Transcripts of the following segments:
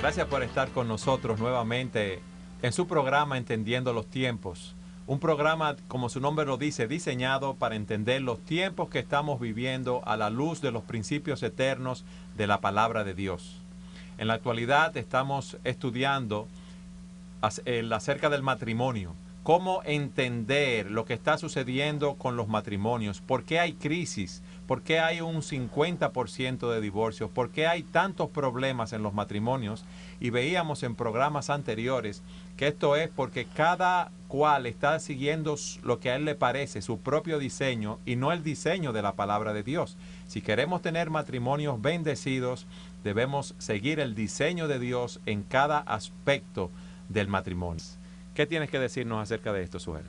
Gracias por estar con nosotros nuevamente en su programa Entendiendo los Tiempos. Un programa, como su nombre lo dice, diseñado para entender los tiempos que estamos viviendo a la luz de los principios eternos de la palabra de Dios. En la actualidad estamos estudiando acerca del matrimonio. Cómo entender lo que está sucediendo con los matrimonios. ¿Por qué hay crisis? ¿Por qué hay un 50% de divorcios? ¿Por qué hay tantos problemas en los matrimonios? Y veíamos en programas anteriores que esto es porque cada cual está siguiendo lo que a él le parece, su propio diseño y no el diseño de la palabra de Dios. Si queremos tener matrimonios bendecidos, debemos seguir el diseño de Dios en cada aspecto del matrimonio. ¿Qué tienes que decirnos acerca de esto, Suher?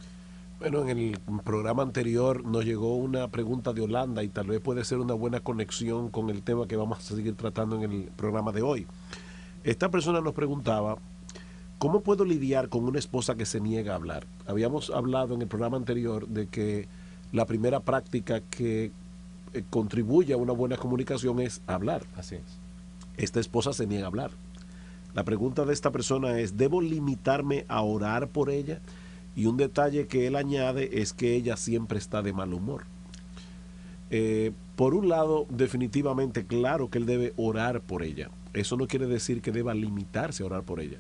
Bueno, en el programa anterior nos llegó una pregunta de Holanda y tal vez puede ser una buena conexión con el tema que vamos a seguir tratando en el programa de hoy. Esta persona nos preguntaba, ¿cómo puedo lidiar con una esposa que se niega a hablar? Habíamos hablado en el programa anterior de que la primera práctica que contribuye a una buena comunicación es hablar. Así es. Esta esposa se niega a hablar. La pregunta de esta persona es, ¿debo limitarme a orar por ella? Y un detalle que él añade es que ella siempre está de mal humor. Por un lado, definitivamente, claro que él debe orar por ella. Eso no quiere decir que deba limitarse a orar por ella.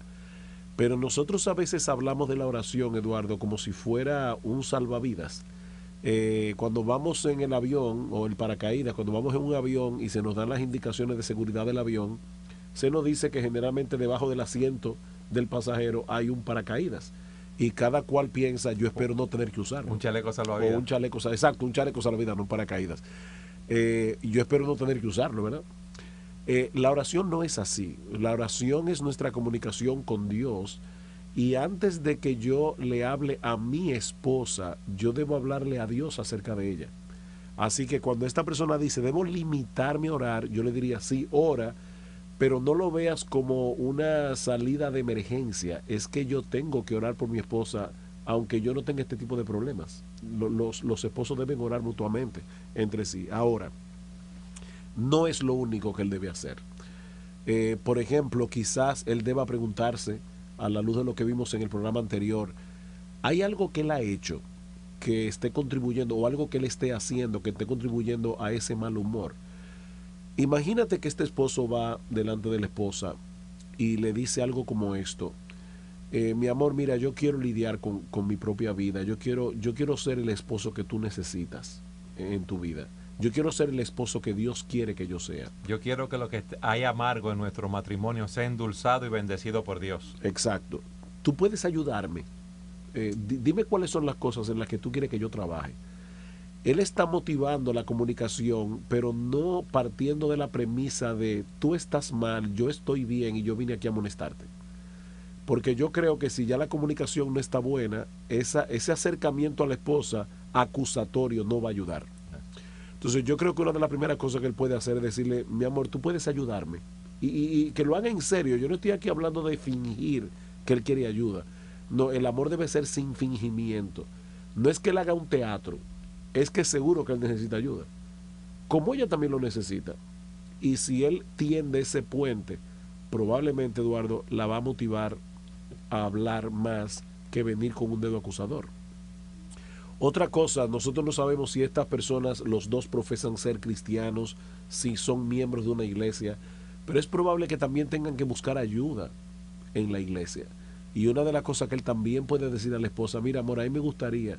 Pero nosotros a veces hablamos de la oración, Eduardo, como si fuera un salvavidas. Cuando vamos en el avión o el paracaídas, cuando vamos en un avión y se nos dan las indicaciones de seguridad del avión, se nos dice que generalmente debajo del asiento del pasajero hay un paracaídas y cada cual piensa, yo espero no tener que usarlo. Un chaleco salvavidas. O un chaleco, exacto, un chaleco salvavidas, no un paracaídas. Yo espero no tener que usarlo, ¿verdad? La oración no es así. La oración es nuestra comunicación con Dios y antes de que yo le hable a mi esposa, yo debo hablarle a Dios acerca de ella. Así que cuando esta persona dice, debo limitarme a orar, yo le diría, sí, ora, pero no lo veas como una salida de emergencia. Es que yo tengo que orar por mi esposa, aunque yo no tenga este tipo de problemas. Los esposos deben orar mutuamente entre sí. Ahora, no es lo único que él debe hacer. Por ejemplo, quizás él deba preguntarse, a la luz de lo que vimos en el programa anterior, ¿hay algo que él ha hecho que esté contribuyendo o algo que él esté haciendo que esté contribuyendo a ese mal humor? Imagínate que este esposo va delante de la esposa y le dice algo como esto. Mi amor, mira, yo quiero lidiar con mi propia vida. Yo quiero ser el esposo que tú necesitas en tu vida. Yo quiero ser el esposo que Dios quiere que yo sea. Yo quiero que lo que hay amargo en nuestro matrimonio sea endulzado y bendecido por Dios. Exacto. Tú puedes ayudarme. Dime cuáles son las cosas en las que tú quieres que yo trabaje. Él está motivando la comunicación, pero no partiendo de la premisa de tú estás mal, yo estoy bien y yo vine aquí a amonestarte. Porque yo creo que si ya la comunicación no está buena, ese acercamiento a la esposa acusatorio no va a ayudar. Entonces yo creo que una de las primeras cosas que él puede hacer es decirle, mi amor, tú puedes ayudarme. Y que lo haga en serio. Yo no estoy aquí hablando de fingir que él quiere ayuda. No, el amor debe ser sin fingimiento. No es que él haga un teatro, es que seguro que él necesita ayuda. Como ella también lo necesita. Y si él tiende ese puente, probablemente, Eduardo, la va a motivar a hablar más que venir con un dedo acusador. Otra cosa, nosotros no sabemos si estas personas, los dos profesan ser cristianos, si son miembros de una iglesia, pero es probable que también tengan que buscar ayuda en la iglesia. Y una de las cosas que él también puede decir a la esposa, mira amor, a mí me gustaría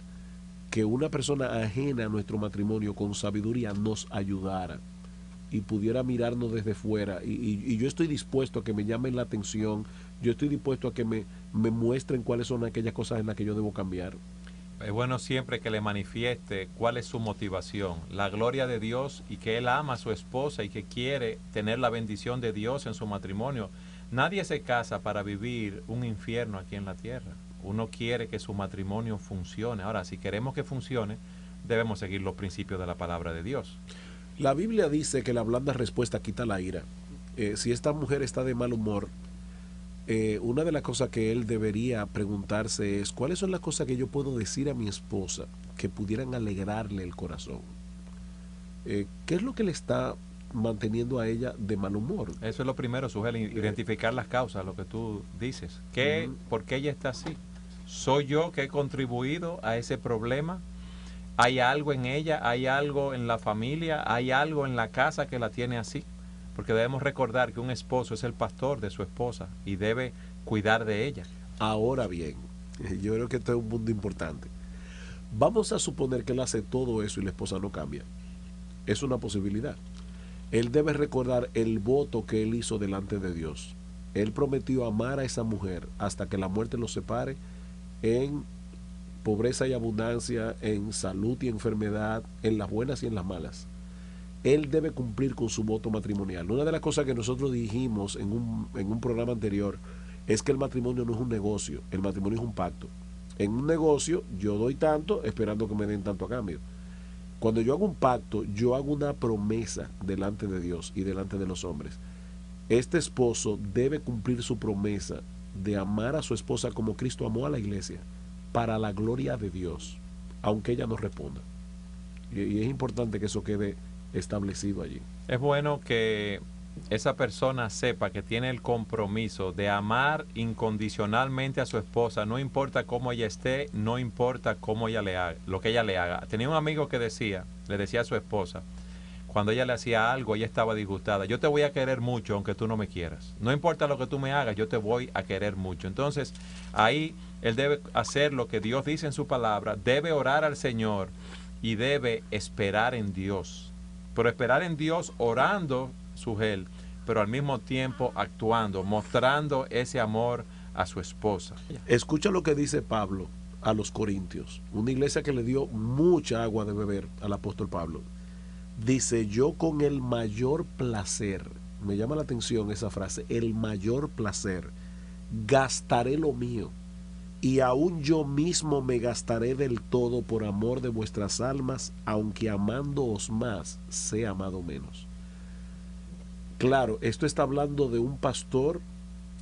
que una persona ajena a nuestro matrimonio con sabiduría nos ayudara y pudiera mirarnos desde fuera. Y yo estoy dispuesto a que me llamen la atención, yo estoy dispuesto a que me muestren cuáles son aquellas cosas en las que yo debo cambiar. Es bueno siempre que le manifieste cuál es su motivación, la gloria de Dios y que él ama a su esposa y que quiere tener la bendición de Dios en su matrimonio. Nadie se casa para vivir un infierno aquí en la tierra. Uno quiere que su matrimonio funcione. Ahora, si queremos que funcione, debemos seguir los principios de la palabra de Dios. La Biblia dice que la blanda respuesta quita la ira. Si esta mujer está de mal humor, una de las cosas que él debería preguntarse es cuáles son las cosas que yo puedo decir a mi esposa que pudieran alegrarle el corazón. ¿Qué es lo que le está manteniendo a ella de mal humor. Eso es lo primero, Sugel, identificar las causas, lo que tú dices. ¿Por qué ella está así? ¿Soy yo que he contribuido a ese problema? ¿Hay algo en ella? ¿Hay algo en la familia? ¿Hay algo en la casa que la tiene así? Porque debemos recordar que un esposo es el pastor de su esposa y debe cuidar de ella. Ahora bien, yo creo que esto es un punto importante. Vamos a suponer que él hace todo eso y la esposa no cambia. Es una posibilidad. Él debe recordar el voto que él hizo delante de Dios. Él prometió amar a esa mujer hasta que la muerte los separe, en pobreza y abundancia, en salud y enfermedad, en las buenas y en las malas. Él debe cumplir con su voto matrimonial. Una de las cosas que nosotros dijimos en un programa anterior es que el matrimonio no es un negocio, el matrimonio es un pacto. En un negocio yo doy tanto esperando que me den tanto a cambio. Cuando yo hago un pacto, yo hago una promesa delante de Dios y delante de los hombres. Este esposo debe cumplir su promesa de amar a su esposa como Cristo amó a la iglesia, para la gloria de Dios, aunque ella no responda. Y es importante que eso quede establecido allí. Es bueno que esa persona sepa que tiene el compromiso de amar incondicionalmente a su esposa, no importa cómo ella esté, no importa cómo ella le haga, lo que ella le haga. Tenía un amigo que le decía a su esposa, cuando ella le hacía algo, ella estaba disgustada: yo te voy a querer mucho aunque tú no me quieras. No importa lo que tú me hagas, yo te voy a querer mucho. Entonces, ahí él debe hacer lo que Dios dice en su palabra, debe orar al Señor y debe esperar en Dios. Pero esperar en Dios orando, Sugel, pero al mismo tiempo actuando, mostrando ese amor a su esposa. Escucha lo que dice Pablo a los Corintios, una iglesia que le dio mucha agua de beber al apóstol Pablo. Dice: yo con el mayor placer, me llama la atención esa frase, el mayor placer, gastaré lo mío, y aún yo mismo me gastaré del todo por amor de vuestras almas, aunque amándoos más, sea amado menos. Claro, esto está hablando de un pastor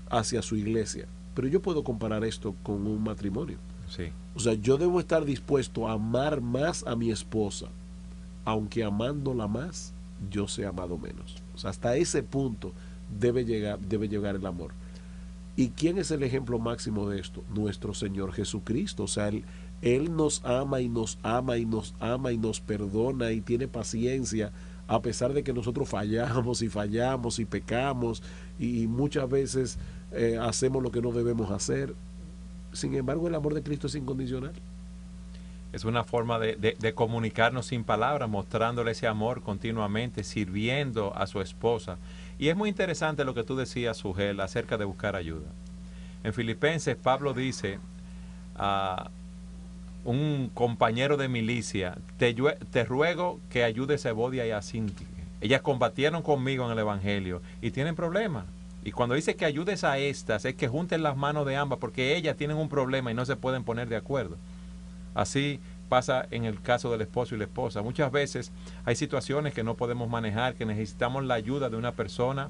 hacia su iglesia, pero yo puedo comparar esto con un matrimonio. Sí. O sea, yo debo estar dispuesto a amar más a mi esposa, aunque amándola más, yo sea amado menos. O sea, hasta ese punto debe llegar el amor. ¿Y quién es el ejemplo máximo de esto? Nuestro Señor Jesucristo. O sea, Él nos ama y nos ama y nos ama y nos perdona y tiene paciencia, a pesar de que nosotros fallamos y pecamos y muchas veces hacemos lo que no debemos hacer. Sin embargo, el amor de Cristo es incondicional. Es una forma de comunicarnos sin palabras, mostrándole ese amor continuamente, sirviendo a su esposa. Y es muy interesante lo que tú decías, Sugel, acerca de buscar ayuda. En Filipenses, Pablo dice a un compañero de milicia: te ruego que ayudes a Evodia y a Sintique. Ellas combatieron conmigo en el Evangelio y tienen problemas. Y cuando dice que ayudes a estas, es que junten las manos de ambas, porque ellas tienen un problema y no se pueden poner de acuerdo. Así pasa en el caso del esposo y la esposa. Muchas veces hay situaciones que no podemos manejar, que necesitamos la ayuda de una persona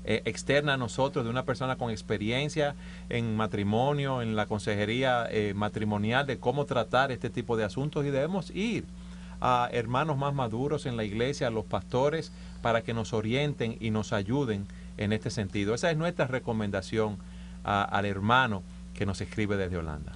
externa a nosotros, de una persona con experiencia en matrimonio, en la consejería matrimonial, de cómo tratar este tipo de asuntos, y debemos ir a hermanos más maduros en la iglesia, a los pastores, para que nos orienten y nos ayuden en este sentido. Esa es nuestra recomendación al hermano que nos escribe desde Holanda.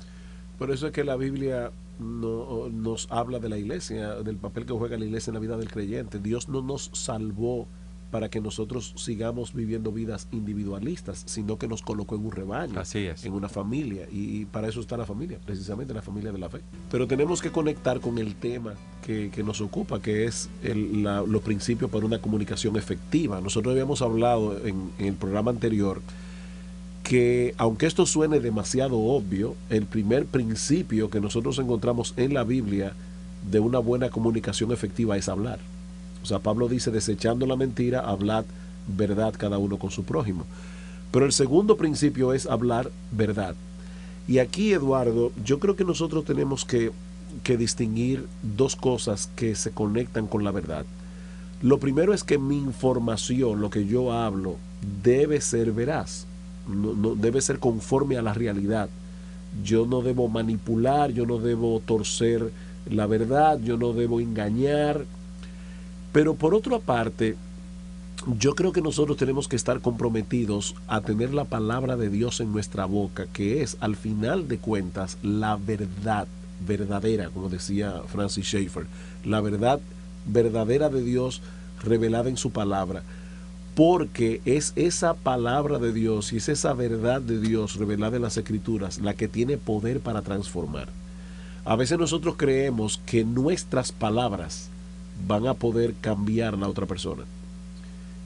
Por eso es que la Biblia nos habla de la iglesia, del papel que juega la iglesia en la vida del creyente. Dios no nos salvó para que nosotros sigamos viviendo vidas individualistas, sino que nos colocó en un rebaño, así es, en una familia, y para eso está la familia, precisamente la familia de la fe. Pero tenemos que conectar con el tema que nos ocupa, que es los principios para una comunicación efectiva. Nosotros habíamos hablado en el programa anterior que, aunque esto suene demasiado obvio, el primer principio que nosotros encontramos en la Biblia de una buena comunicación efectiva es hablar. O sea, Pablo dice: desechando la mentira, hablad verdad cada uno con su prójimo. Pero el segundo principio es hablar verdad. Y aquí, Eduardo, yo creo que nosotros tenemos que distinguir dos cosas que se conectan con la verdad. Lo primero es que mi información, lo que yo hablo, debe ser veraz. No debe ser conforme a la realidad. Yo no debo manipular, yo no debo torcer la verdad, yo no debo engañar. Pero por otra parte, yo creo que nosotros tenemos que estar comprometidos a tener la palabra de Dios en nuestra boca, que es, al final de cuentas, la verdad verdadera, como decía Francis Schaeffer, la verdad verdadera de Dios revelada en su palabra, porque es esa palabra de Dios y es esa verdad de Dios revelada en las Escrituras la que tiene poder para transformar. A veces nosotros creemos que nuestras palabras van a poder cambiar a la otra persona.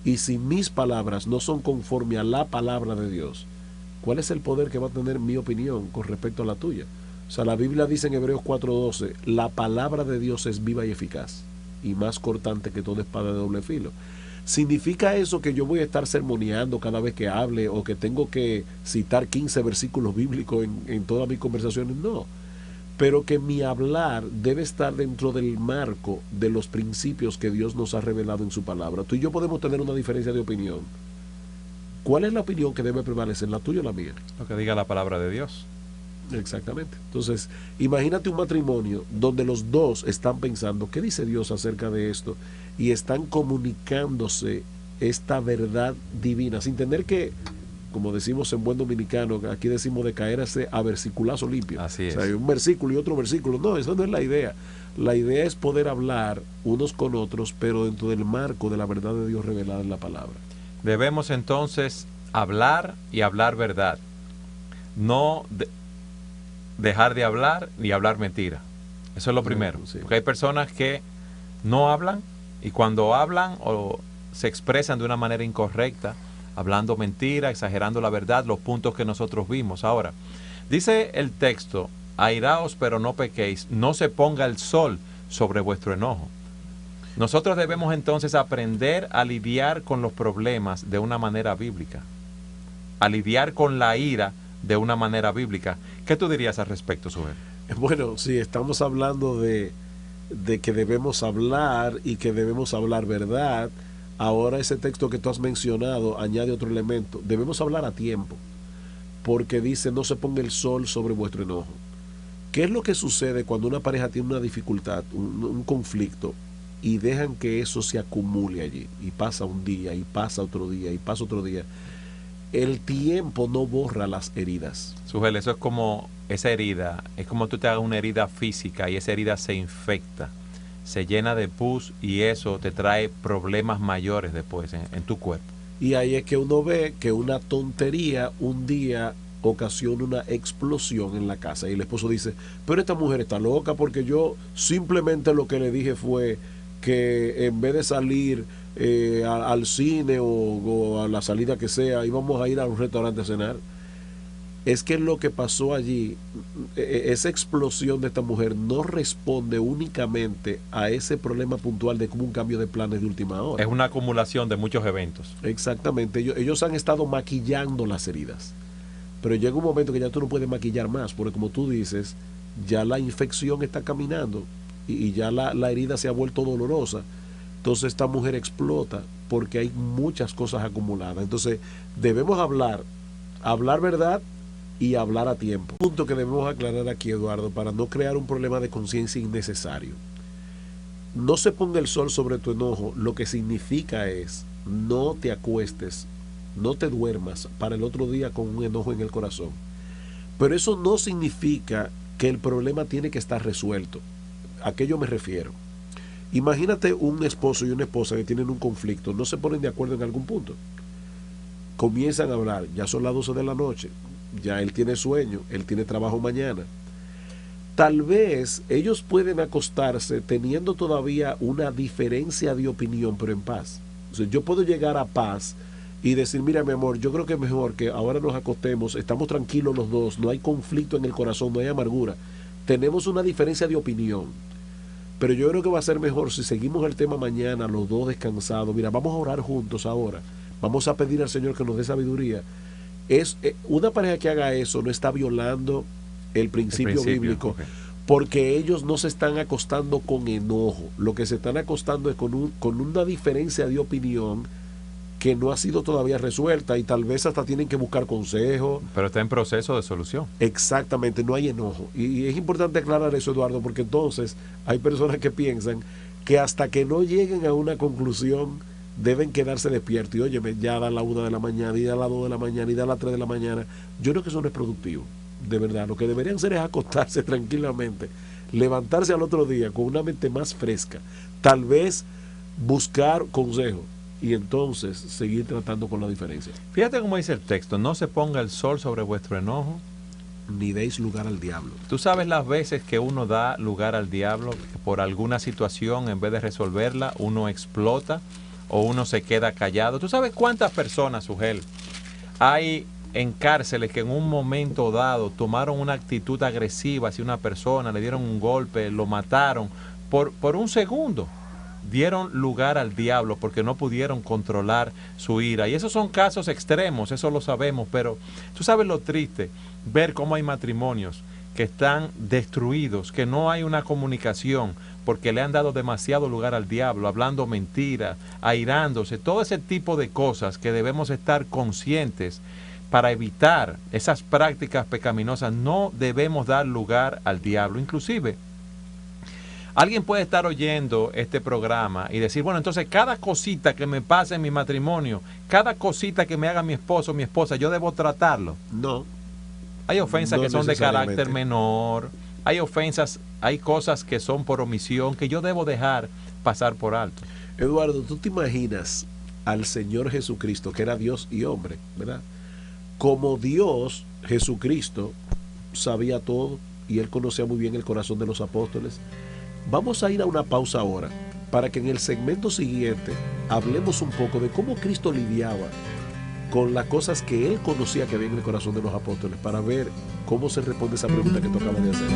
Y si mis palabras no son conforme a la palabra de Dios, ¿cuál es el poder que va a tener mi opinión con respecto a la tuya? O sea, la Biblia dice en Hebreos 4:12, la palabra de Dios es viva y eficaz, y más cortante que toda espada de doble filo. ¿Significa eso que yo voy a estar sermoneando cada vez que hable o que tengo que citar 15 versículos bíblicos en todas mis conversaciones? No. Pero que mi hablar debe estar dentro del marco de los principios que Dios nos ha revelado en su palabra. Tú y yo podemos tener una diferencia de opinión. ¿Cuál es la opinión que debe prevalecer, la tuya o la mía? Lo que diga la palabra de Dios. Exactamente. Entonces, imagínate un matrimonio donde los dos están pensando, ¿qué dice Dios acerca de esto? Y están comunicándose esta verdad divina, sin tener que, como decimos en buen dominicano, aquí decimos de caerse a versiculazo limpio. Así es. O sea, hay un versículo y otro versículo. No, esa no es la idea. La idea es poder hablar unos con otros, pero dentro del marco de la verdad de Dios revelada en la palabra. Debemos entonces hablar y hablar verdad. No dejar de hablar ni hablar mentira. Eso es lo primero. Sí. Porque hay personas que no hablan y cuando hablan o se expresan de una manera incorrecta, hablando mentira, exagerando la verdad, los puntos que nosotros vimos. Ahora, dice el texto, airaos pero no pequéis, no se ponga el sol sobre vuestro enojo. Nosotros debemos entonces aprender a lidiar con los problemas de una manera bíblica, a lidiar con la ira de una manera bíblica. ¿Qué tú dirías al respecto, Sujel? Bueno, sí, estamos hablando de que debemos hablar y que debemos hablar verdad. Ahora ese texto que tú has mencionado añade otro elemento. Debemos hablar a tiempo, porque dice no se ponga el sol sobre vuestro enojo. ¿Qué es lo que sucede cuando una pareja tiene una dificultad, un conflicto, y dejan que eso se acumule allí? Y pasa un día, y pasa otro día, y pasa otro día. El tiempo no borra las heridas. Sujel, eso es como esa herida, es como tú te hagas una herida física y esa herida se infecta, se llena de pus y eso te trae problemas mayores después en tu cuerpo. Y ahí es que uno ve que una tontería un día ocasiona una explosión en la casa y el esposo dice, pero esta mujer está loca porque yo simplemente lo que le dije fue que en vez de salir al cine o a la salida que sea, íbamos a ir a un restaurante a cenar. Es que lo que pasó allí, esa explosión de esta mujer no responde únicamente a ese problema puntual de como un cambio de planes de última hora. Es una acumulación de muchos eventos. Exactamente, ellos han estado maquillando las heridas, pero llega un momento que ya tú no puedes maquillar más, porque como tú dices, ya la infección está caminando y ya la herida se ha vuelto dolorosa. Entonces esta mujer explota porque hay muchas cosas acumuladas. Entonces debemos hablar verdad y hablar a tiempo. Un punto que debemos aclarar aquí, Eduardo, para no crear un problema de conciencia innecesario. No se ponga el sol sobre tu enojo, lo que significa es no te acuestes, no te duermas para el otro día con un enojo en el corazón. Pero eso no significa que el problema tiene que estar resuelto. ¿A qué yo me refiero? Imagínate un esposo y una esposa que tienen un conflicto, no se ponen de acuerdo en algún punto. Comienzan a hablar, ya son las 12 de la noche, ya él tiene sueño, él tiene trabajo mañana. Tal vez ellos pueden acostarse teniendo todavía una diferencia de opinión, pero en paz. O sea, yo puedo llegar a paz y decir, mira mi amor, yo creo que es mejor que ahora nos acostemos, estamos tranquilos los dos, no hay conflicto en el corazón, no hay amargura. Tenemos una diferencia de opinión, pero yo creo que va a ser mejor si seguimos el tema mañana, los dos descansados. Mira, vamos a orar juntos ahora, vamos a pedir al Señor que nos dé sabiduría. Es una pareja que haga eso no está violando el principio bíblico, okay, porque ellos no se están acostando con enojo, lo que se están acostando es con una diferencia de opinión que no ha sido todavía resuelta y tal vez hasta tienen que buscar consejo. Pero está en proceso de solución. Exactamente, no hay enojo. Y es importante aclarar eso, Eduardo, porque entonces hay personas que piensan que hasta que no lleguen a una conclusión deben quedarse despiertos. Y óyeme, ya da la 1 de la mañana, y da la 2 de la mañana, y da la 3 de la mañana. Yo creo que eso no es productivo, de verdad. Lo que deberían hacer es acostarse tranquilamente, levantarse al otro día con una mente más fresca, tal vez buscar consejo y entonces seguir tratando con la diferencia. Fíjate cómo dice el texto: no se ponga el sol sobre vuestro enojo, ni deis lugar al diablo. Tú sabes las veces que uno da lugar al diablo, que por alguna situación, en vez de resolverla, uno explota o uno se queda callado. Tú sabes cuántas personas, Sugel, hay en cárceles que en un momento dado tomaron una actitud agresiva hacia una persona, le dieron un golpe, lo mataron, por un segundo dieron lugar al diablo porque no pudieron controlar su ira. Y esos son casos extremos, eso lo sabemos, pero tú sabes lo triste, ver cómo hay matrimonios que están destruidos, que no hay una comunicación porque le han dado demasiado lugar al diablo, hablando mentiras, airándose, todo ese tipo de cosas que debemos estar conscientes para evitar esas prácticas pecaminosas. No debemos dar lugar al diablo. Inclusive, alguien puede estar oyendo este programa y decir, bueno, entonces cada cosita que me pase en mi matrimonio, cada cosita que me haga mi esposo o mi esposa, yo debo tratarlo. No. Hay ofensas que son de carácter menor, hay ofensas, hay cosas que son por omisión que yo debo dejar pasar por alto. Eduardo, ¿tú te imaginas al Señor Jesucristo, que era Dios y hombre, ¿verdad? Como Dios, Jesucristo sabía todo y Él conocía muy bien el corazón de los apóstoles. Vamos a ir a una pausa ahora para que en el segmento siguiente hablemos un poco de cómo Cristo lidiaba con las cosas que Él conocía que había en el corazón de los apóstoles, para ver cómo se responde esa pregunta que tú acabas de hacer.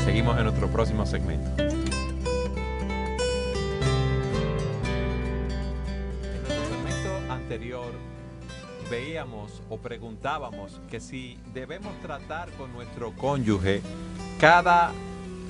Seguimos en nuestro próximo segmento. En nuestro segmento anterior veíamos o preguntábamos que si debemos tratar con nuestro cónyuge cada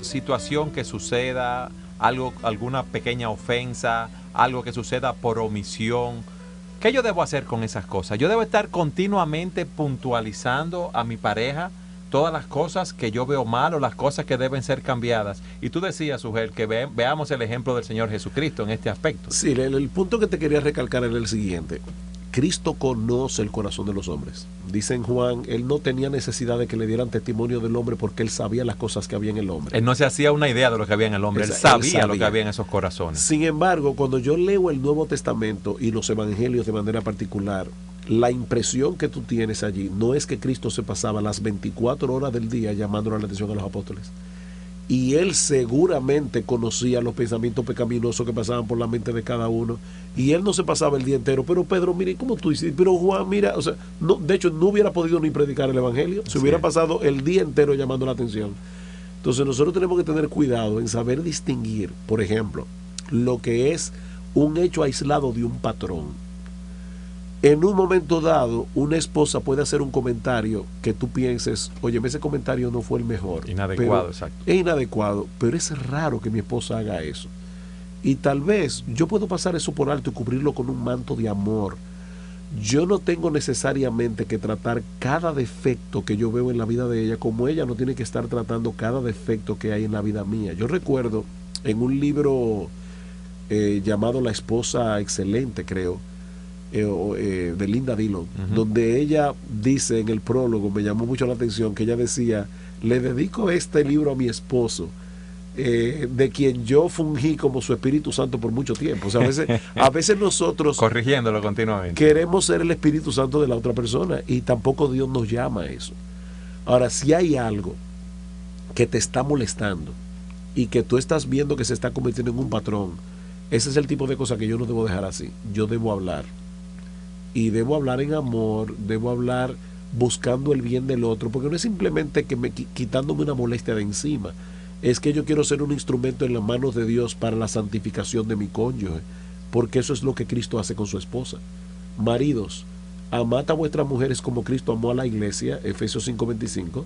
situación que suceda, alguna pequeña ofensa, algo que suceda por omisión. ¿Qué yo debo hacer con esas cosas? Yo debo estar continuamente puntualizando a mi pareja todas las cosas que yo veo mal o las cosas que deben ser cambiadas. Y tú decías, Sugel, que veamos el ejemplo del Señor Jesucristo en este aspecto. Sí, el punto que te quería recalcar era el siguiente. Cristo conoce el corazón de los hombres. Dice en Juan, Él no tenía necesidad de que le dieran testimonio del hombre porque Él sabía las cosas que había en el hombre. Él no se hacía una idea de lo que había en el hombre, él sabía lo que había en esos corazones. Sin embargo, cuando yo leo el Nuevo Testamento y los evangelios de manera particular, la impresión que tú tienes allí no es que Cristo se pasaba las 24 horas del día llamando la atención a los apóstoles. Y Él seguramente conocía los pensamientos pecaminosos que pasaban por la mente de cada uno. Y Él no se pasaba el día entero. Pero Pedro, mire, ¿cómo tú dices? Pero Juan, mira, o sea, no, de hecho no hubiera podido ni predicar el evangelio. Se hubiera pasado el día entero llamando la atención. Entonces nosotros tenemos que tener cuidado en saber distinguir, por ejemplo, lo que es un hecho aislado de un patrón. En un momento dado, una esposa puede hacer un comentario que tú pienses, oye, ese comentario no fue el mejor. Inadecuado, exacto. Es inadecuado, pero es raro que mi esposa haga eso. Y tal vez yo puedo pasar eso por alto y cubrirlo con un manto de amor. Yo no tengo necesariamente que tratar cada defecto que yo veo en la vida de ella, como ella no tiene que estar tratando cada defecto que hay en la vida mía. Yo recuerdo en un libro llamado La esposa excelente, creo, de Linda Dillon, donde ella dice en el prólogo, me llamó mucho la atención, que ella decía, le dedico este libro a mi esposo, de quien yo fungí como su Espíritu Santo por mucho tiempo. O sea, a veces nosotros corrigiéndolo continuamente queremos ser el Espíritu Santo de la otra persona y tampoco Dios nos llama a eso. Ahora, si hay algo que te está molestando y que tú estás viendo que se está convirtiendo en un patrón, ese es el tipo de cosas que yo no debo dejar así. Yo debo hablar. Y debo hablar en amor, debo hablar buscando el bien del otro, porque no es simplemente que quitándome una molestia de encima, es que yo quiero ser un instrumento en las manos de Dios para la santificación de mi cónyuge, porque eso es lo que Cristo hace con su esposa. Maridos, amad a vuestras mujeres como Cristo amó a la iglesia, Efesios 5:25,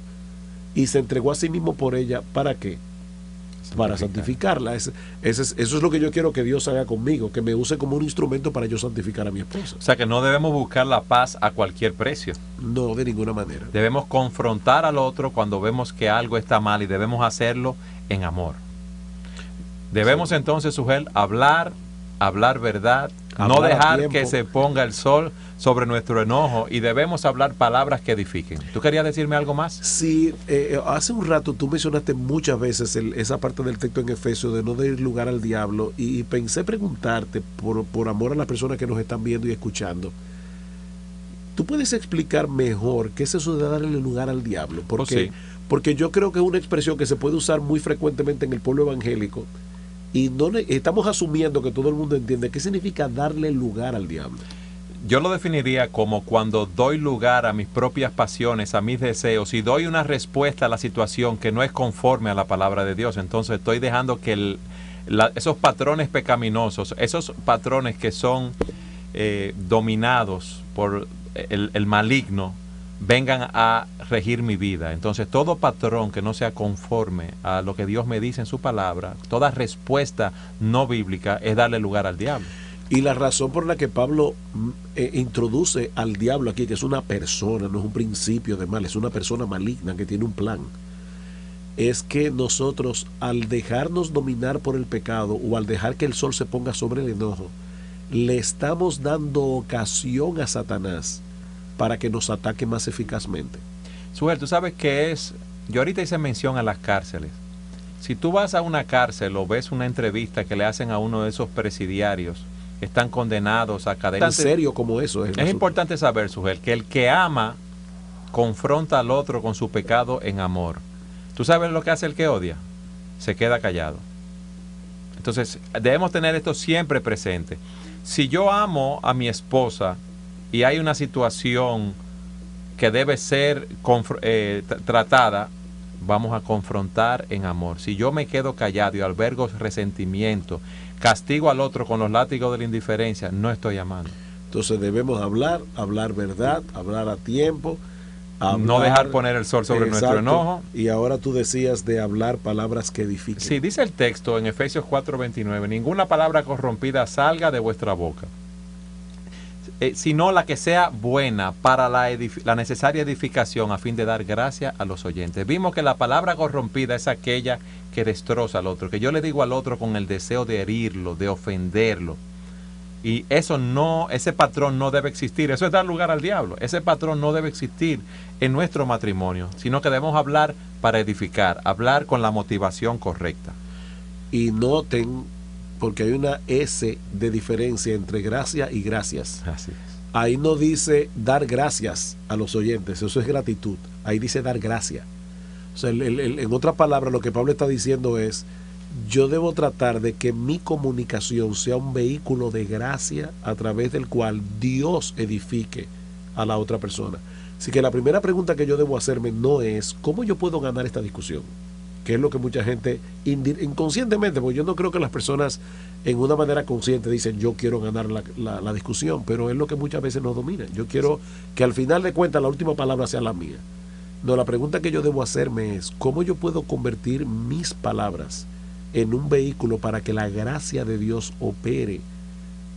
y se entregó a sí mismo por ella, ¿para qué? Para santificarla. Eso es lo que yo quiero que Dios haga conmigo, que me use como un instrumento para yo santificar a mi esposa. O sea que no debemos buscar la paz a cualquier precio. No, de ninguna manera. Debemos confrontar al otro cuando vemos que algo está mal y debemos hacerlo en amor. Debemos Sí. entonces, Sugel, hablar verdad, no Hablar a dejar tiempo. que se ponga el sol sobre nuestro enojo y debemos hablar palabras que edifiquen. ¿Tú querías decirme algo más? Sí, hace un rato tú mencionaste muchas veces esa parte del texto en Efesios de no dar lugar al diablo y pensé preguntarte, por amor a las personas que nos están viendo y escuchando, ¿tú puedes explicar mejor qué es eso de darle lugar al diablo? Sí. Porque yo creo que es una expresión que se puede usar muy frecuentemente en el pueblo evangélico y estamos asumiendo que todo el mundo entiende qué significa darle lugar al diablo. Yo lo definiría como cuando doy lugar a mis propias pasiones, a mis deseos y doy una respuesta a la situación que no es conforme a la palabra de Dios. Entonces estoy dejando que esos patrones pecaminosos, esos patrones que son dominados por el maligno, vengan a regir mi vida. Entonces todo patrón que no sea conforme a lo que Dios me dice en su palabra, toda respuesta no bíblica es darle lugar al diablo. Y la razón por la que Pablo introduce al diablo aquí, que es una persona, no es un principio de mal, es una persona maligna que tiene un plan, es que nosotros, al dejarnos dominar por el pecado o al dejar que el sol se ponga sobre el enojo, le estamos dando ocasión a Satanás para que nos ataque más eficazmente. Sugel, tú sabes que yo ahorita hice mención a las cárceles. Si tú vas a una cárcel o ves una entrevista que le hacen a uno de esos presidiarios, están condenados a cadena. Tan serio como eso es. Es importante saber, Sugel, que el que ama confronta al otro con su pecado en amor. ¿Tú sabes lo que hace el que odia? Se queda callado. Entonces, debemos tener esto siempre presente. Si yo amo a mi esposa y hay una situación que debe ser tratada, vamos a confrontar en amor. Si yo me quedo callado y albergo resentimiento, castigo al otro con los látigos de la indiferencia, no estoy amando. Entonces debemos hablar verdad, hablar a tiempo, no dejar poner el sol sobre nuestro enojo. Y ahora tú decías de hablar palabras que edifiquen. Sí, dice el texto en Efesios 4:29, ninguna palabra corrompida salga de vuestra boca, sino la que sea buena para la necesaria edificación a fin de dar gracia a los oyentes. Vimos que la palabra corrompida es aquella que destroza al otro, que yo le digo al otro con el deseo de herirlo, de ofenderlo. Y ese patrón no debe existir. Eso es dar lugar al diablo. Ese patrón no debe existir en nuestro matrimonio, sino que debemos hablar para edificar, hablar con la motivación correcta. Y noten, porque hay una S de diferencia entre gracia y gracias. Así es. Ahí no dice dar gracias a los oyentes, eso es gratitud. Ahí dice dar gracia. O sea, en otras palabras, lo que Pablo está diciendo es, yo debo tratar de que mi comunicación sea un vehículo de gracia a través del cual Dios edifique a la otra persona. Así que la primera pregunta que yo debo hacerme no es ¿cómo yo puedo ganar esta discusión? Que es lo que mucha gente inconscientemente, porque yo no creo que las personas en una manera consciente dicen yo quiero ganar la discusión, pero es lo que muchas veces nos domina. Yo quiero que al final de cuentas la última palabra sea la mía. No, la pregunta que yo debo hacerme es ¿cómo yo puedo convertir mis palabras en un vehículo para que la gracia de Dios opere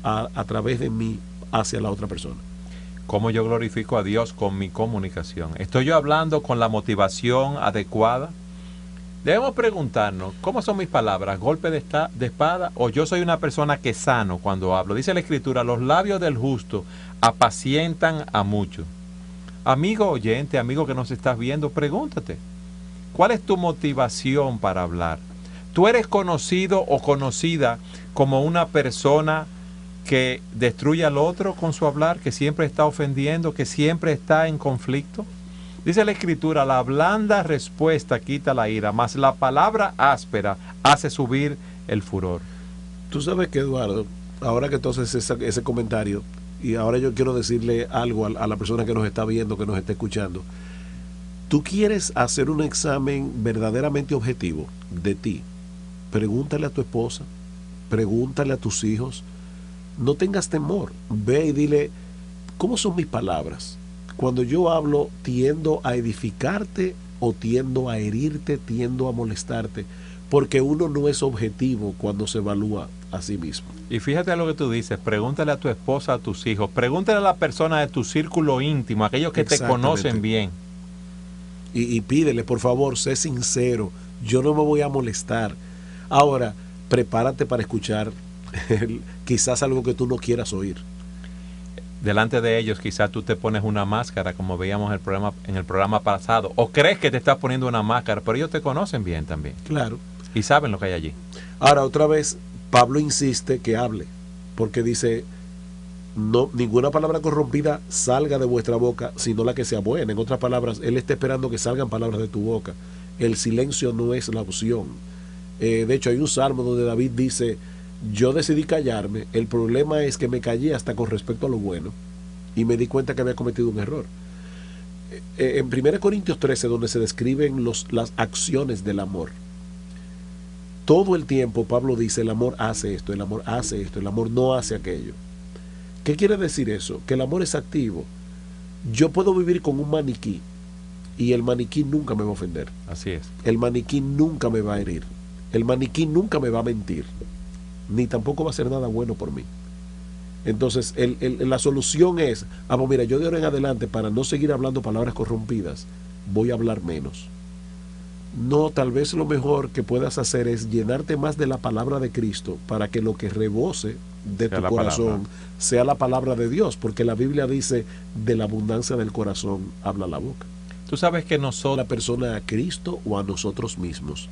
a través de mí hacia la otra persona? ¿Cómo yo glorifico a Dios con mi comunicación? ¿Estoy yo hablando con la motivación adecuada? Debemos preguntarnos, ¿cómo son mis palabras? ¿Golpe de espada? ¿O yo soy una persona que sano cuando hablo? Dice la Escritura, los labios del justo apacientan a muchos. Amigo oyente, amigo que nos estás viendo, pregúntate, ¿cuál es tu motivación para hablar? ¿Tú eres conocido o conocida como una persona que destruye al otro con su hablar, que siempre está ofendiendo, que siempre está en conflicto? Dice la Escritura, la blanda respuesta quita la ira, mas la palabra áspera hace subir el furor. Tú sabes que, Eduardo, ahora que entonces ese comentario, y ahora yo quiero decirle algo a la persona que nos está viendo, que nos está escuchando. Tú quieres hacer un examen verdaderamente objetivo de ti. Pregúntale a tu esposa, pregúntale a tus hijos, no tengas temor, ve y dile, ¿cómo son mis palabras? Cuando yo hablo, ¿tiendo a edificarte o tiendo a herirte, tiendo a molestarte? Porque uno no es objetivo cuando se evalúa a sí mismo. Y fíjate a lo que tú dices, pregúntale a tu esposa, a tus hijos, pregúntale a la persona de tu círculo íntimo, aquellos que te conocen bien. Y pídele, por favor, sé sincero, yo no me voy a molestar. Ahora, prepárate para escuchar quizás algo que tú no quieras oír. Delante de ellos quizás tú te pones una máscara, como veíamos en el programa pasado, o crees que te estás poniendo una máscara, pero ellos te conocen bien también. Claro. Y saben lo que hay allí. Ahora, otra vez, Pablo insiste que hable, porque dice, no, ninguna palabra corrompida salga de vuestra boca, sino la que sea buena. En otras palabras, él está esperando que salgan palabras de tu boca. El silencio no es la opción. De hecho, hay un salmo donde David dice, yo decidí callarme, el problema es que me callé hasta con respecto a lo bueno y me di cuenta que había cometido un error. En 1 Corintios 13, donde se describen las acciones del amor, todo el tiempo Pablo dice, el amor hace esto, el amor hace esto, el amor no hace aquello. ¿Qué quiere decir eso? Que el amor es activo. Yo puedo vivir con un maniquí y el maniquí nunca me va a ofender. Así es. El maniquí nunca me va a herir. El maniquí nunca me va a mentir, ni tampoco va a hacer nada bueno por mí. Entonces la solución es, pues mira, yo de ahora en adelante, para no seguir hablando palabras corrompidas, voy a hablar menos. No, tal vez lo mejor que puedas hacer es llenarte más de la palabra de Cristo, para que lo que rebose de tu corazón sea la palabra de Dios, porque la Biblia dice, de la abundancia del corazón habla la boca. Tú sabes que nosotros, la persona a Cristo o a nosotros mismos.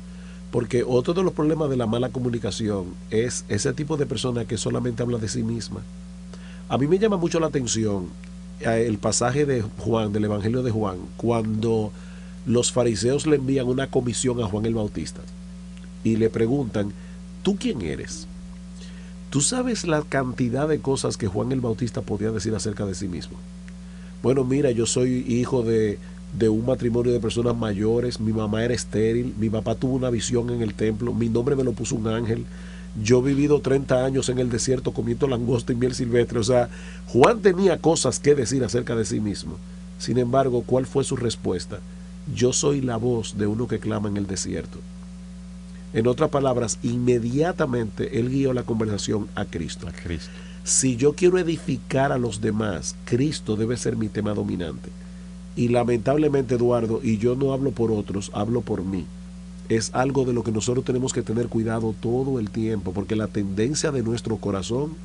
Porque otro de los problemas de la mala comunicación es ese tipo de persona que solamente habla de sí misma. A mí me llama mucho la atención el pasaje de Juan, del Evangelio de Juan, cuando los fariseos le envían una comisión a Juan el Bautista y le preguntan, ¿tú quién eres? ¿Tú sabes la cantidad de cosas que Juan el Bautista podía decir acerca de sí mismo? Bueno, mira, yo soy hijo de un matrimonio de personas mayores, mi mamá era estéril, mi papá tuvo una visión en el templo, mi nombre me lo puso un ángel, yo he vivido 30 años en el desierto comiendo langosta y miel silvestre. O sea, Juan tenía cosas que decir acerca de sí mismo. Sin embargo, ¿cuál fue su respuesta? Yo soy la voz de uno que clama en el desierto. En otras palabras, inmediatamente él guió la conversación a Cristo. Si yo quiero edificar a los demás, Cristo debe ser mi tema dominante. Y lamentablemente, Eduardo, y yo no hablo por otros, hablo por mí. Es algo de lo que nosotros tenemos que tener cuidado todo el tiempo, porque la tendencia de nuestro corazón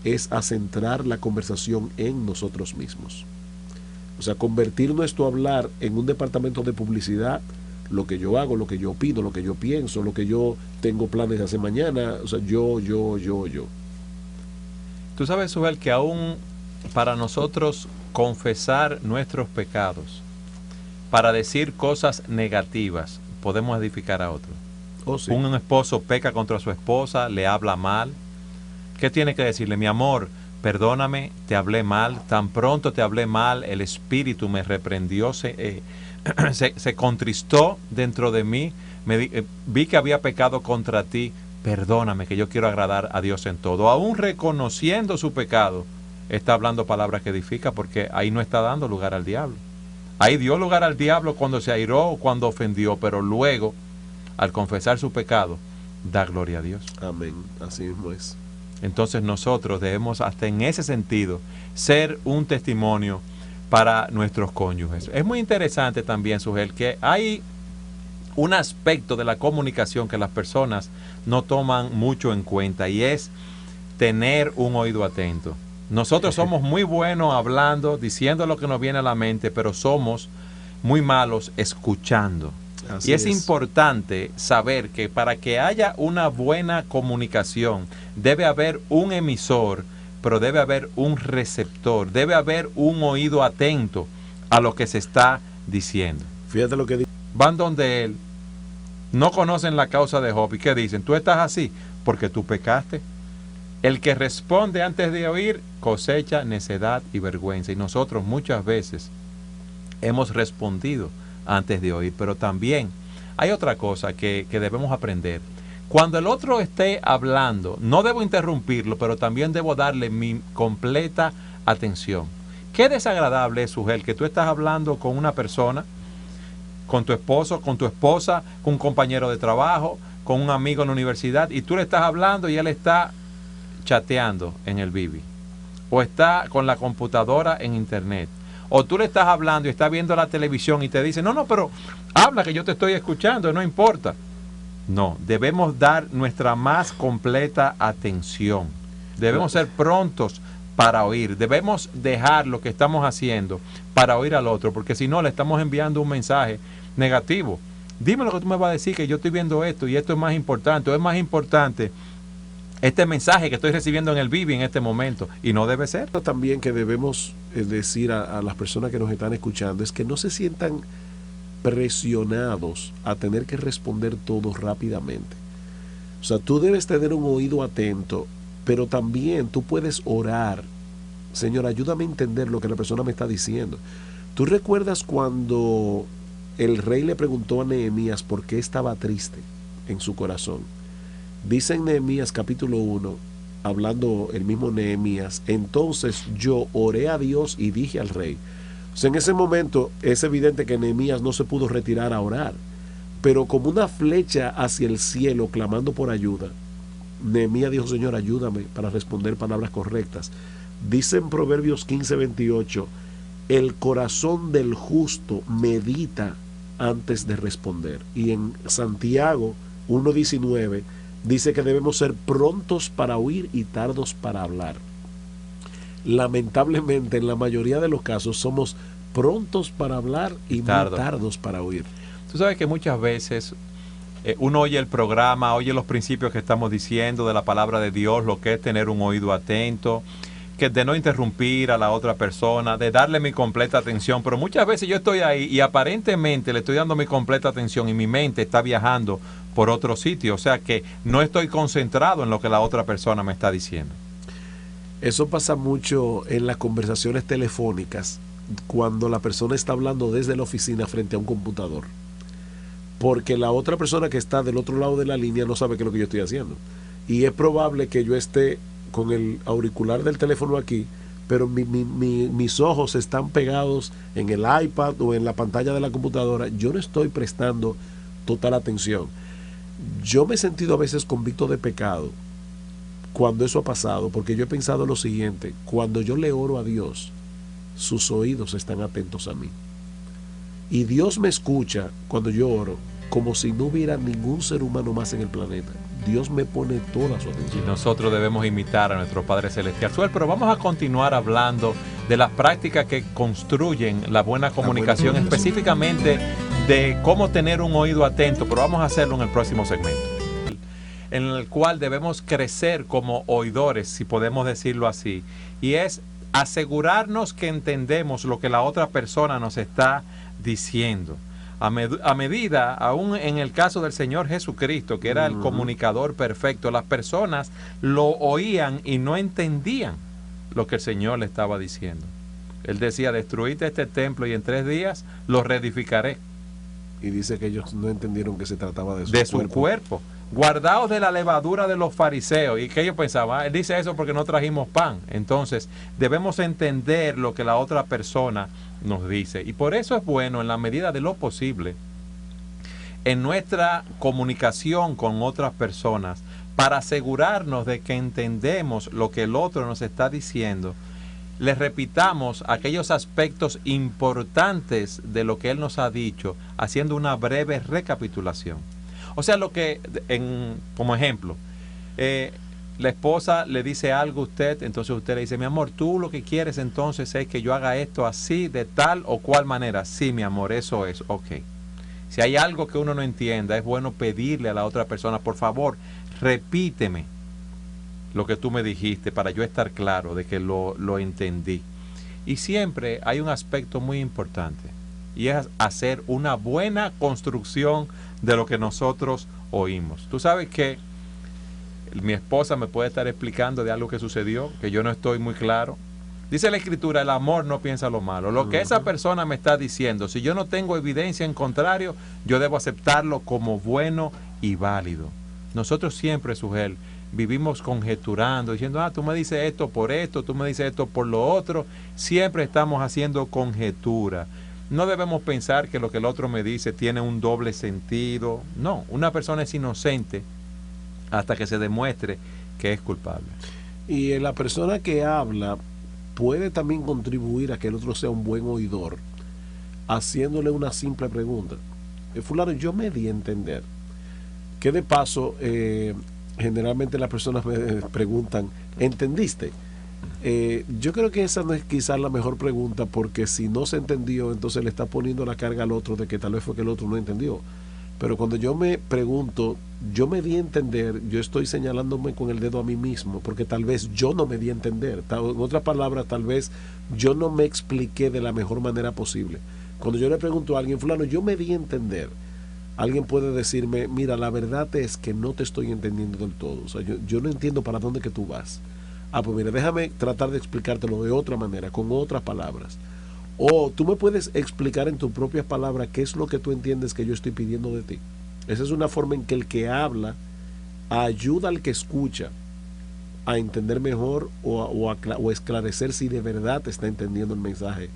es a centrar la conversación en nosotros mismos. O sea, convertir nuestro hablar en un departamento de publicidad, lo que yo hago, lo que yo opino, lo que yo pienso, lo que yo tengo planes de hacer mañana, o sea, yo. Tú sabes, Suhel, que aún para nosotros confesar nuestros pecados, para decir cosas negativas, podemos edificar a otro. Oh, sí. Un esposo peca contra su esposa, le habla mal. ¿Qué tiene que decirle? Mi amor, perdóname, te hablé mal. Tan pronto te hablé mal, el espíritu me reprendió, se contristó dentro de mí. Vi que había pecado contra ti. Perdóname, que yo quiero agradar a Dios en todo. Aún reconociendo su pecado, está hablando palabras que edifica, porque ahí no está dando lugar al diablo. Ahí dio lugar al diablo cuando se airó o cuando ofendió, pero luego, al confesar su pecado, da gloria a Dios. Amén, así mismo es. Entonces nosotros debemos, hasta en ese sentido, ser un testimonio para nuestros cónyuges. Es muy interesante también, Sujel, que hay un aspecto de la comunicación que las personas no toman mucho en cuenta, y es tener un oído atento. Nosotros somos muy buenos hablando, diciendo lo que nos viene a la mente, pero somos muy malos escuchando. Así y es importante saber que para que haya una buena comunicación debe haber un emisor, pero debe haber un receptor, debe haber un oído atento a lo que se está diciendo. Fíjate lo que dice. Van donde él, no conocen la causa de Job, y ¿qué dicen? Tú estás así porque tú pecaste. El que responde antes de oír cosecha necedad y vergüenza. Y nosotros muchas veces hemos respondido antes de oír. Pero también hay otra cosa que debemos aprender. Cuando el otro esté hablando, no debo interrumpirlo, pero también debo darle mi completa atención. Qué desagradable es, Sujel, que tú estás hablando con una persona, con tu esposo, con tu esposa, con un compañero de trabajo, con un amigo en la universidad, y tú le estás hablando y él está chateando en el Bibi, o está con la computadora en internet, o tú le estás hablando y está viendo la televisión y te dice, no, pero habla que yo te estoy escuchando, no importa. No, debemos dar nuestra más completa atención. Debemos ser prontos para oír. Debemos dejar lo que estamos haciendo para oír al otro, porque si no le estamos enviando un mensaje negativo. Dime lo que tú me vas a decir, que yo estoy viendo esto y esto es más importante, o es más importante este mensaje que estoy recibiendo en el Vivi en este momento, y no debe ser. También que debemos decir a las personas que nos están escuchando es que no se sientan presionados a tener que responder todo rápidamente. O sea, tú debes tener un oído atento, pero también tú puedes orar. Señor, ayúdame a entender lo que la persona me está diciendo. ¿Tú recuerdas cuando el rey le preguntó a Nehemías por qué estaba triste en su corazón? Dice en Nehemías capítulo 1, hablando el mismo Nehemías, entonces yo oré a Dios y dije al rey. O sea, en ese momento es evidente que Nehemías no se pudo retirar a orar, pero como una flecha hacia el cielo clamando por ayuda, Nehemías dijo, Señor, ayúdame para responder palabras correctas. Dice en Proverbios 15:28, el corazón del justo medita antes de responder. Y en Santiago 1:19 dice que debemos ser prontos para oír y tardos para hablar. Lamentablemente, en la mayoría de los casos, somos prontos para hablar y muy tardos para oír. Tú sabes que muchas veces uno oye el programa, oye los principios que estamos diciendo de la palabra de Dios, lo que es tener un oído atento, que de no interrumpir a la otra persona, de darle mi completa atención, pero muchas veces yo estoy ahí y aparentemente le estoy dando mi completa atención y mi mente está viajando por otro sitio, o sea que no estoy concentrado en lo que la otra persona me está diciendo. Eso pasa mucho en las conversaciones telefónicas, cuando la persona está hablando desde la oficina frente a un computador, porque la otra persona que está del otro lado de la línea no sabe qué es lo que yo estoy haciendo, y es probable que yo esté con el auricular del teléfono aquí, pero mis ojos están pegados en el iPad o en la pantalla de la computadora. Yo no estoy prestando total atención. Yo me he sentido a veces convicto de pecado cuando eso ha pasado, porque yo he pensado lo siguiente: cuando yo le oro a Dios, sus oídos están atentos a mí, y Dios me escucha cuando yo oro como si no hubiera ningún ser humano más en el planeta. Dios me pone toda su atención. Y nosotros debemos imitar a nuestro Padre Celestial. Pero vamos a continuar hablando de las prácticas que construyen la buena comunicación, específicamente de cómo tener un oído atento, pero vamos a hacerlo en el próximo segmento, en el cual debemos crecer como oidores, si podemos decirlo así, y es asegurarnos que entendemos lo que la otra persona nos está diciendo. A medida, aún en el caso del Señor Jesucristo, que era el comunicador perfecto, las personas lo oían y no entendían lo que el Señor le estaba diciendo. Él decía, destruiste este templo y en 3 días lo reedificaré. Y dice que ellos no entendieron que se trataba de su cuerpo. Guardaos de la levadura de los fariseos. ¿Y que ellos pensaban? Él dice eso porque no trajimos pan. Entonces, debemos entender lo que la otra persona nos dice. Y por eso es bueno, en la medida de lo posible, en nuestra comunicación con otras personas, para asegurarnos de que entendemos lo que el otro nos está diciendo, les repitamos aquellos aspectos importantes de lo que él nos ha dicho, haciendo una breve recapitulación. O sea, lo que, como ejemplo, la esposa le dice algo a usted, entonces usted le dice, mi amor, tú lo que quieres entonces es que yo haga esto así, de tal o cual manera. Sí, mi amor, eso es, ok. Si hay algo que uno no entienda, es bueno pedirle a la otra persona, por favor, repíteme lo que tú me dijiste para yo estar claro de que lo entendí. Y siempre hay un aspecto muy importante, y es hacer una buena construcción de lo que nosotros oímos. Tú sabes que mi esposa me puede estar explicando de algo que sucedió, que yo no estoy muy claro. Dice la Escritura, el amor no piensa lo malo. Lo que esa persona me está diciendo, si yo no tengo evidencia en contrario, yo debo aceptarlo como bueno y válido. Nosotros siempre, Sugel, vivimos conjeturando, diciendo, tú me dices esto por esto, tú me dices esto por lo otro. Siempre estamos haciendo conjetura. No debemos pensar que lo que el otro me dice tiene un doble sentido. No, una persona es inocente hasta que se demuestre que es culpable. Y la persona que habla puede también contribuir a que el otro sea un buen oidor, haciéndole una simple pregunta. Fulano, yo me di a entender Que de paso, generalmente las personas me preguntan, ¿entendiste? Yo creo que esa no es quizás la mejor pregunta, porque si no se entendió, entonces le está poniendo la carga al otro de que tal vez fue que el otro no entendió. Pero cuando yo me pregunto, yo me di a entender, yo estoy señalándome con el dedo a mí mismo, porque tal vez yo no me di a entender. En otras palabras, tal vez yo no me expliqué de la mejor manera posible. Cuando yo le pregunto a alguien, fulano, yo me di a entender, alguien puede decirme, mira, la verdad es que no te estoy entendiendo del todo. O sea, yo no entiendo para dónde que tú vas. Ah, pues mira, déjame tratar de explicártelo de otra manera, con otras palabras. O tú me puedes explicar en tus propias palabras qué es lo que tú entiendes que yo estoy pidiendo de ti. Esa es una forma en que el que habla ayuda al que escucha a entender mejor o esclarecer si de verdad está entendiendo el mensaje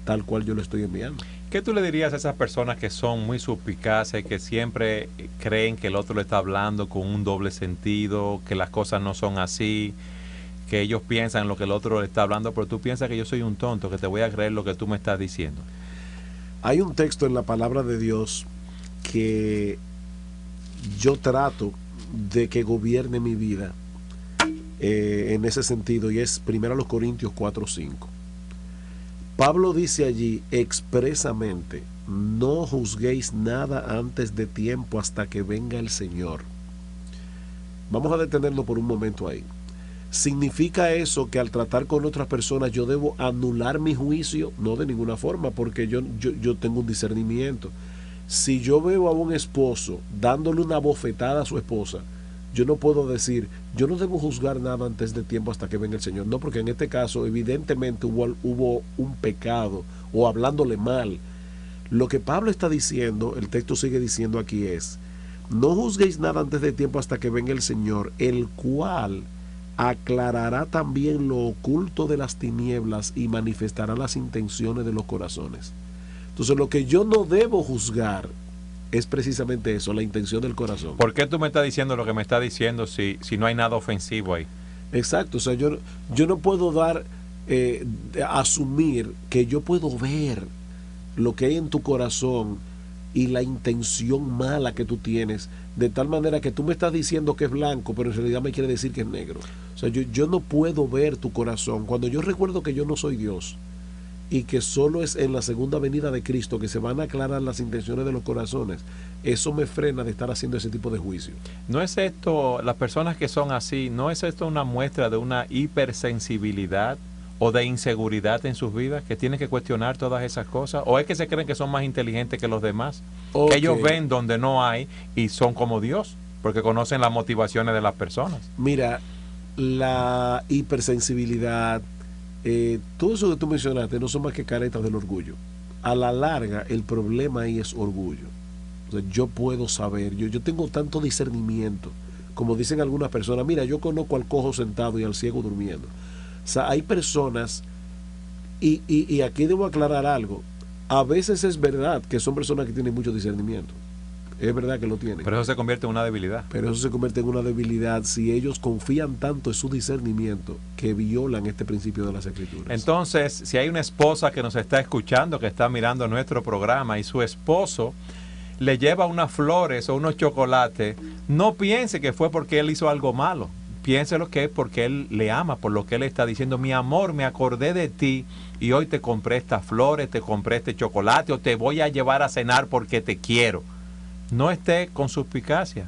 tal cual yo lo estoy enviando. ¿Qué tú le dirías a esas personas que son muy suspicaces, que siempre creen que el otro le está hablando con un doble sentido, que las cosas no son así, que ellos piensan lo que el otro le está hablando, pero tú piensas que yo soy un tonto, que te voy a creer lo que tú me estás diciendo? Hay un texto en la palabra de Dios que yo trato de que gobierne mi vida en ese sentido, y es 1 Corintios 4:5. Pablo dice allí expresamente, no juzguéis nada antes de tiempo hasta que venga el Señor. Vamos a detenernos por un momento ahí. ¿Significa eso que al tratar con otras personas yo debo anular mi juicio? No, de ninguna forma, porque yo tengo un discernimiento. Si yo veo a un esposo dándole una bofetada a su esposa, yo no puedo decir, yo no debo juzgar nada antes de tiempo hasta que venga el Señor. No, porque en este caso evidentemente hubo un pecado o hablándole mal. Lo que Pablo está diciendo, el texto sigue diciendo aquí es, no juzguéis nada antes de tiempo hasta que venga el Señor, el cual aclarará también lo oculto de las tinieblas y manifestará las intenciones de los corazones. Entonces lo que yo no debo juzgar es precisamente eso, la intención del corazón. ¿Por qué tú me estás diciendo lo que me estás diciendo si no hay nada ofensivo ahí? Exacto, o sea, yo no puedo asumir que yo puedo ver lo que hay en tu corazón y la intención mala que tú tienes, de tal manera que tú me estás diciendo que es blanco, pero en realidad me quiere decir que es negro. O sea, yo no puedo ver tu corazón. Cuando yo recuerdo que yo no soy Dios y que solo es en la segunda venida de Cristo que se van a aclarar las intenciones de los corazones, eso me frena de estar haciendo ese tipo de juicio. ¿No es esto, las personas que son así, no es esto una muestra de una hipersensibilidad o de inseguridad en sus vidas, que tienen que cuestionar todas esas cosas? ¿O es que se creen que son más inteligentes que los demás? Okay. Que ellos ven donde no hay y son como Dios, porque conocen las motivaciones de las personas. Mira, la hipersensibilidad, todo eso que tú mencionaste no son más que caretas del orgullo. A la larga, el problema ahí es orgullo. O sea, yo puedo saber, yo tengo tanto discernimiento, como dicen algunas personas, mira, yo conozco al cojo sentado y al ciego durmiendo. O sea, hay personas, y aquí debo aclarar algo, a veces es verdad que son personas que tienen mucho discernimiento. Es verdad que lo tienen. Pero eso se convierte en una debilidad. Pero eso se convierte en una debilidad si ellos confían tanto en su discernimiento que violan este principio de las Escrituras. Entonces, si hay una esposa que nos está escuchando, que está mirando nuestro programa y su esposo le lleva unas flores o unos chocolates, no piense que fue porque él hizo algo malo. Piense lo que es porque él le ama, por lo que él está diciendo, mi amor, me acordé de ti y hoy te compré estas flores, te compré este chocolate o te voy a llevar a cenar porque te quiero. No esté con suspicacia.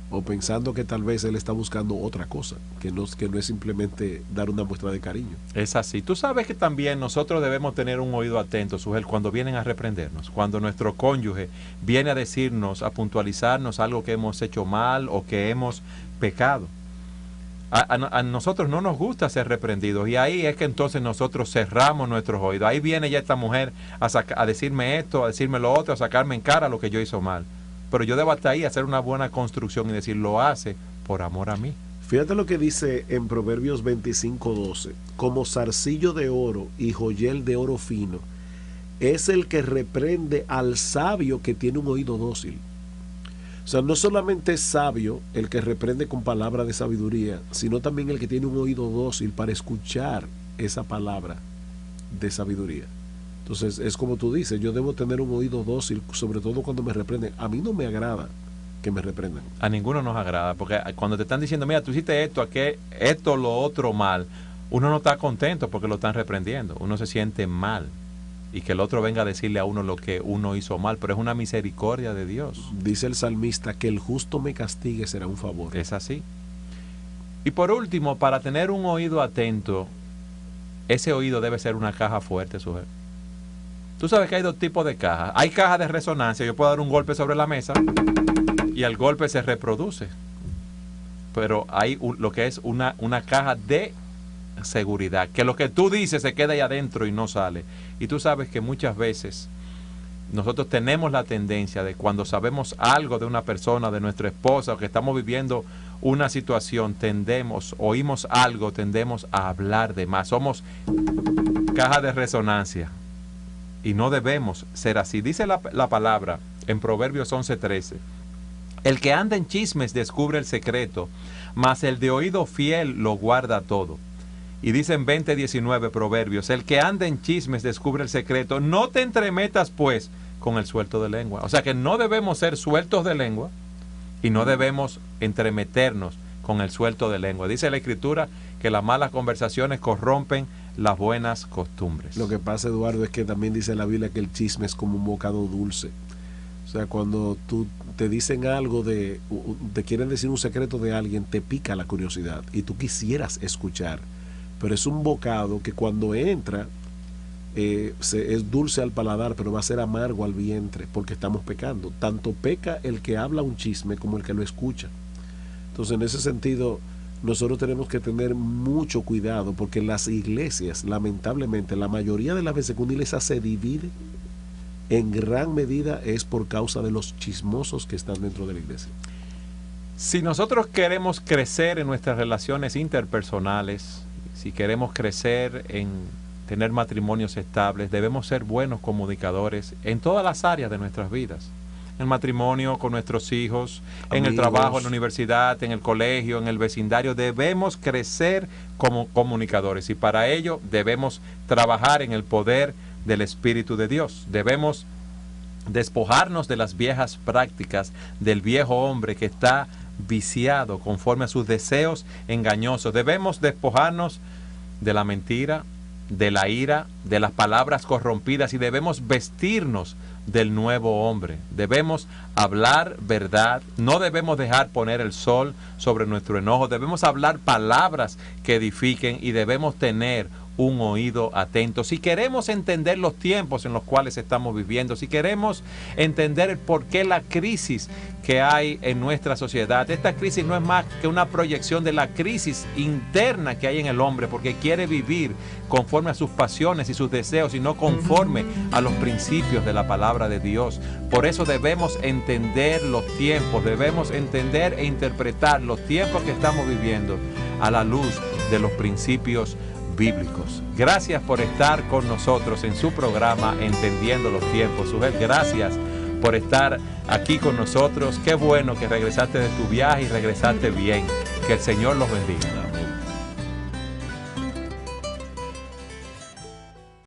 O pensando que tal vez él está buscando otra cosa, que no es simplemente dar una muestra de cariño. Es así. Tú sabes que también nosotros debemos tener un oído atento, Sugel, cuando vienen a reprendernos, cuando nuestro cónyuge viene a decirnos, a puntualizarnos algo que hemos hecho mal o que hemos pecado. A nosotros no nos gusta ser reprendidos y ahí es que entonces nosotros cerramos nuestros oídos. Ahí viene ya esta mujer a decirme esto, a decirme lo otro, a sacarme en cara lo que yo hizo mal. Pero yo debo hasta ahí hacer una buena construcción y decir, lo hace por amor a mí. Fíjate lo que dice en Proverbios 25:12, como zarcillo de oro y joyel de oro fino, es el que reprende al sabio que tiene un oído dócil. O sea, no solamente es sabio el que reprende con palabra de sabiduría, sino también el que tiene un oído dócil para escuchar esa palabra de sabiduría. Entonces, es como tú dices, yo debo tener un oído dócil, sobre todo cuando me reprenden. A mí no me agrada que me reprendan. A ninguno nos agrada, porque cuando te están diciendo, mira, tú hiciste esto, esto, lo otro mal, uno no está contento porque lo están reprendiendo, uno se siente mal. Y que el otro venga a decirle a uno lo que uno hizo mal, pero es una misericordia de Dios. Dice el salmista, que el justo me castigue será un favor. Es así. Y por último, para tener un oído atento, ese oído debe ser una caja fuerte, sujeto. Tú sabes que hay dos tipos de cajas. Hay cajas de resonancia, yo puedo dar un golpe sobre la mesa y el golpe se reproduce. Pero hay lo que es una caja de seguridad, que lo que tú dices se queda ahí adentro y no sale. Y tú sabes que muchas veces nosotros tenemos la tendencia de cuando sabemos algo de una persona, de nuestra esposa, o que estamos viviendo una situación, oímos algo, tendemos a hablar de más. Somos caja de resonancia y no debemos ser así. Dice la palabra en Proverbios 11:13, el que anda en chismes descubre el secreto, mas el de oído fiel lo guarda todo. Y dice en 20:19 Proverbios, el que anda en chismes descubre el secreto, no te entremetas pues con el suelto de lengua. O sea que no debemos ser sueltos de lengua y no debemos entremeternos con el suelto de lengua. Dice la Escritura que las malas conversaciones corrompen las buenas costumbres. Lo que pasa, Eduardo, es que también dice la Biblia que el chisme es como un bocado dulce. O sea, cuando tú te dicen algo te quieren decir un secreto de alguien, te pica la curiosidad y tú quisieras escuchar. Pero es un bocado que cuando entra es dulce al paladar, pero va a ser amargo al vientre, porque estamos pecando. Tanto peca el que habla un chisme como el que lo escucha. Entonces, en ese sentido, nosotros tenemos que tener mucho cuidado, porque las iglesias, lamentablemente, la mayoría de las veces que una iglesia se divide, en gran medida es por causa de los chismosos que están dentro de la iglesia. Si nosotros queremos crecer en nuestras relaciones interpersonales, si queremos crecer en tener matrimonios estables, debemos ser buenos comunicadores en todas las áreas de nuestras vidas. En el matrimonio, con nuestros hijos, en el trabajo, en la universidad, en el colegio, en el vecindario. Debemos crecer como comunicadores y para ello debemos trabajar en el poder del Espíritu de Dios. Debemos despojarnos de las viejas prácticas del viejo hombre que está viciado conforme a sus deseos engañosos. Debemos despojarnos de la mentira, de la ira, de las palabras corrompidas y debemos vestirnos del nuevo hombre. Debemos hablar verdad, no debemos dejar poner el sol sobre nuestro enojo, debemos hablar palabras que edifiquen y debemos tener un oído atento. Si queremos entender los tiempos en los cuales estamos viviendo, si queremos entender el por qué la crisis que hay en nuestra sociedad, esta crisis no es más que una proyección de la crisis interna que hay en el hombre, porque quiere vivir conforme a sus pasiones y sus deseos y no conforme a los principios de la palabra de Dios. Por eso debemos entender los tiempos, debemos entender e interpretar los tiempos que estamos viviendo a la luz de los principios bíblicos. Gracias por estar con nosotros en su programa Entendiendo los Tiempos. Sujel, gracias por estar aquí con nosotros. Qué bueno que regresaste de tu viaje y regresaste bien. Que el Señor los bendiga.